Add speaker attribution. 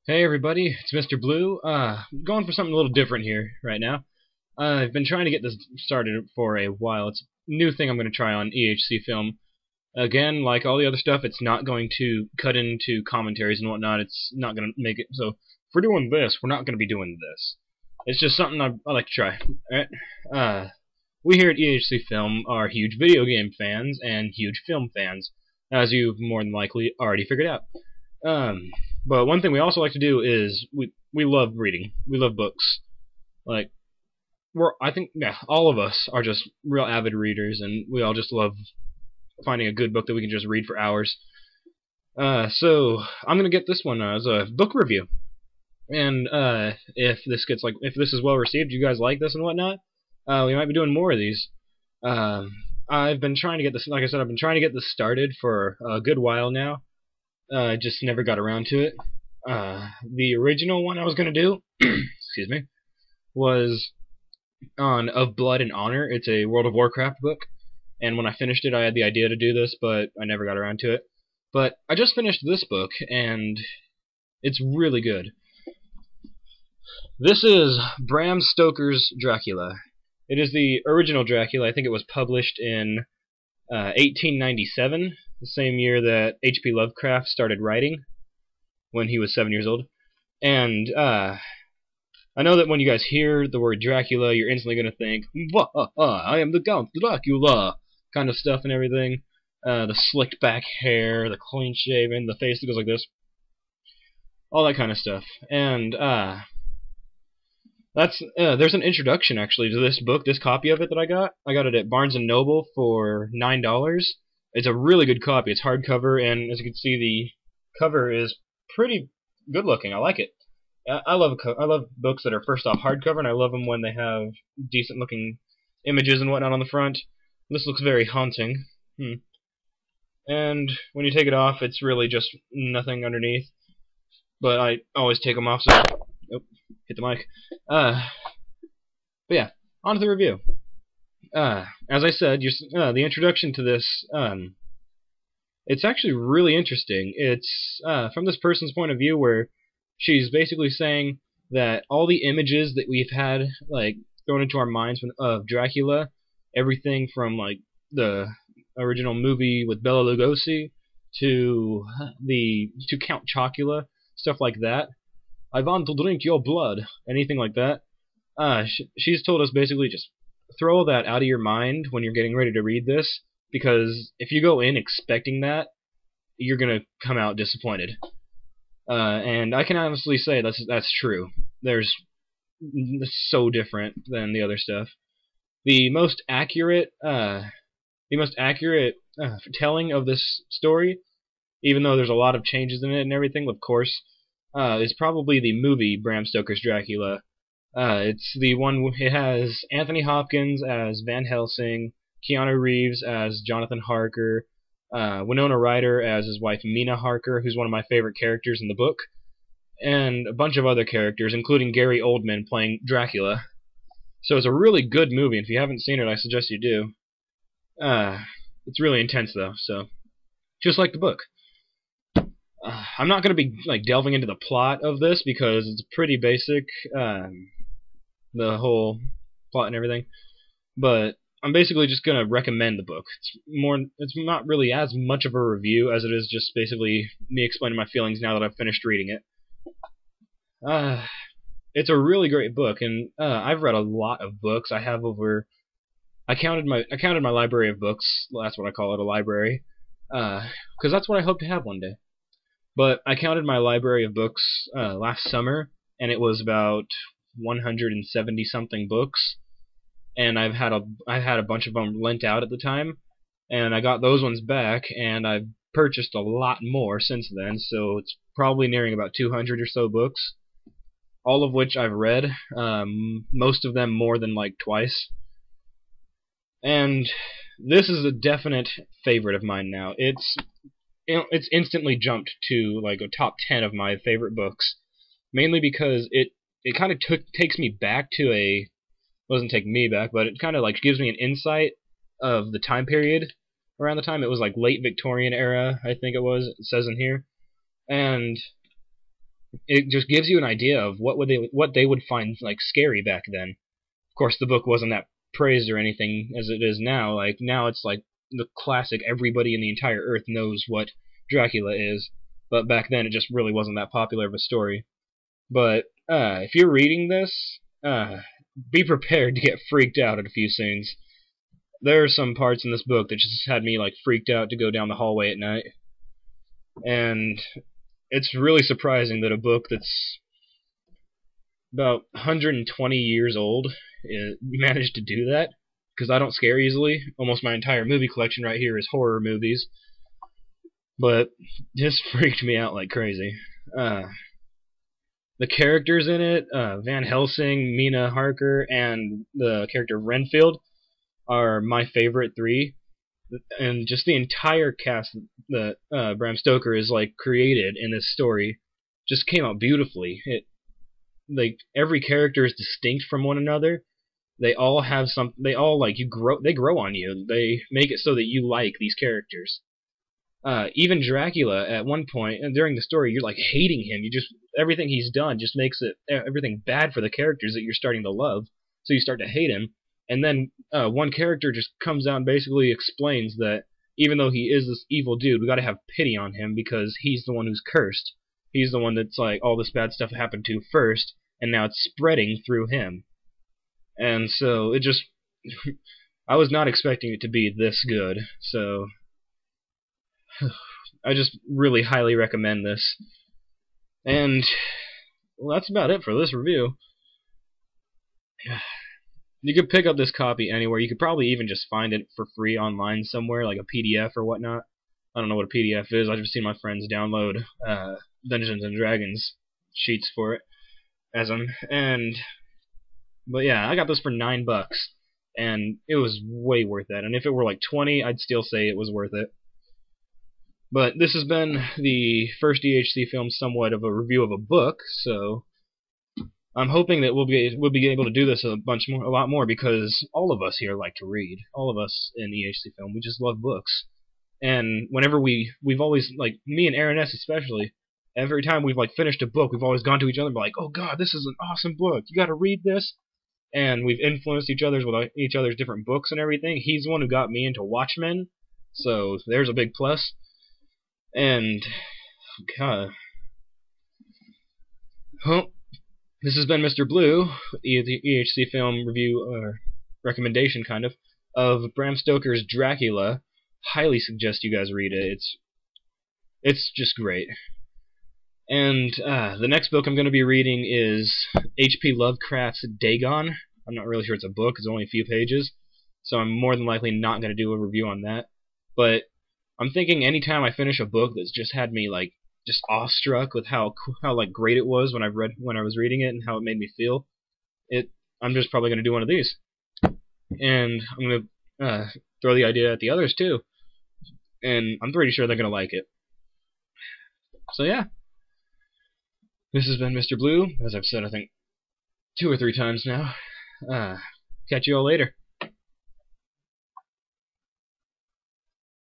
Speaker 1: Hey everybody, it's Mr. Blue. Going for something a little different here right now. I've been trying to get this started for a while. It's a new thing I'm going to try on EHCfilm. Again, like all the other stuff, it's not going to cut into commentaries and whatnot. It's not going to make it so if we're doing this, we're not going to be doing this. It's just something I like to try. Alright? We here at EHCfilm are huge video game fans and huge film fans, as you've more than likely already figured out. But one thing we also like to do is we love reading. We love books. Like I think all of us are just real avid readers, and we all just love finding a good book that we can just read for hours. So I'm gonna get this one as a book review, and if this is well received, you guys like this and whatnot, we might be doing more of these. I've been trying to get this, like I said, I've been trying to get this started for a good while now. Just never got around to it. The original one I was gonna do, excuse me, was on Of Blood and Honor. It's a World of Warcraft book, and when I finished it, I had the idea to do this, but I never got around to it. But I just finished this book, and it's really good. This is Bram Stoker's Dracula. It is the original Dracula. I think it was published in 1897, the same year that H.P. Lovecraft started writing, when he was 7 years old. And I know that when you guys hear the word Dracula, you're instantly going to think, I am the Count Dracula, kind of stuff and everything. The slicked back hair, the clean shaven, the face that goes like this, all that kind of stuff. And there's an introduction actually to this book, this copy of it that I got. I got it at Barnes & Noble for $9. It's a really good copy. It's hardcover, and as you can see, the cover is pretty good looking. I like it. I love books that are first off hardcover, and I love them when they have decent looking images and whatnot on the front. This looks very haunting. And when you take it off, it's really just nothing underneath. But I always take them off, so hit the mic. But yeah, on to the review. As I said, the introduction to this, it's actually really interesting. It's from this person's point of view, where she's basically saying that all the images that we've had like thrown into our minds of Dracula, everything from like the original movie with Bela Lugosi to Count Chocula, stuff like that. I want to drink your blood, anything like that. She's told us basically just throw that out of your mind when you're getting ready to read this, because if you go in expecting that, you're gonna come out disappointed. And I can honestly say that's true. It's so different than the other stuff. The most accurate telling of this story, even though there's a lot of changes in it and everything, of course, is probably the movie Bram Stoker's Dracula. It's the one. It has Anthony Hopkins as Van Helsing, Keanu Reeves as Jonathan Harker, Winona Ryder as his wife Mina Harker, who's one of my favorite characters in the book, and a bunch of other characters, including Gary Oldman playing Dracula. So it's a really good movie, and if you haven't seen it, I suggest you do. It's really intense, though, so just like the book. I'm not going to be like delving into the plot of this because it's pretty basic, the whole plot and everything. But I'm basically just going to recommend the book. It's not really as much of a review as it is just basically me explaining my feelings now that I've finished reading it. It's a really great book, and I've read a lot of books. I counted my library of books. Well, that's what I call it, a library, because that's what I hope to have one day. But I counted my library of books last summer, and it was about 170 something books. And I had a bunch of them lent out at the time, and I got those ones back, and I've purchased a lot more since then. So it's probably nearing about 200 or so books, all of which I've read. Most of them more than like twice. And this is a definite favorite of mine now. It's instantly jumped to like a top 10 of my favorite books, mainly because it kind of takes me back to a, doesn't take me back, but it kind of like gives me an insight of the time period around the time. It was like late Victorian era, I think it was, it says in here. And it just gives you an idea of what they would find like scary back then. Of course, the book wasn't that praised or anything as it is now. Like now, it's like the classic. Everybody in the entire Earth knows what Dracula is, but back then it just really wasn't that popular of a story. But if you're reading this, be prepared to get freaked out at a few scenes. There are some parts in this book that just had me like freaked out to go down the hallway at night, and it's really surprising that a book that's about 120 years old managed to do that, because I don't scare easily. Almost my entire movie collection right here is horror movies, but this freaked me out like crazy. The characters in it, Van Helsing, Mina Harker, and the character Renfield, are my favorite three. And just the entire cast that Bram Stoker is like created in this story just came out beautifully. Like every character is distinct from one another. They all have some. They all like you grow. They grow on you. They make it so that you like these characters. Even Dracula, at one point and during the story, you're like hating him. You just everything he's done just makes it everything bad for the characters that you're starting to love. So you start to hate him. And then one character just comes out and basically explains that even though he is this evil dude, we got to have pity on him because he's the one who's cursed. He's the one that's like all this bad stuff happened to first, and now it's spreading through him. And so it just I was not expecting it to be this good. So I just really highly recommend this. And well, that's about it for this review. You could pick up this copy anywhere. You could probably even just find it for free online somewhere, like a PDF or whatnot. I don't know what a PDF is. I've just seen my friends download Dungeons and Dragons sheets for it as them. But yeah, I got this for $9, and it was way worth it. And if it were like 20, I'd still say it was worth it. But this has been the first EHCfilm somewhat of a review of a book, so I'm hoping that we'll be able to do this a lot more, because all of us here like to read. All of us in EHCfilm, we just love books. And whenever we've always, like me and Aaron S. especially, every time we've like finished a book, we've always gone to each other and been like, "Oh God, this is an awesome book! You got to read this." And we've influenced each other's with each other's different books and everything. He's the one who got me into Watchmen, so there's a big plus. And God, well, this has been Mr. Blue, the EHCfilm review or recommendation kind of Bram Stoker's Dracula. Highly suggest you guys read it. It's just great. And the next book I'm going to be reading is H.P. Lovecraft's Dagon. I'm not really sure it's a book. It's only a few pages, so I'm more than likely not going to do a review on that. But I'm thinking anytime I finish a book that's just had me like just awestruck with how like great it was when I was reading it and how it made me feel, I'm just probably going to do one of these. And I'm going to throw the idea at the others too. And I'm pretty sure they're going to like it. So yeah. This has been Mr. Blue, as I've said I think 2 or 3 times now. Catch you all later.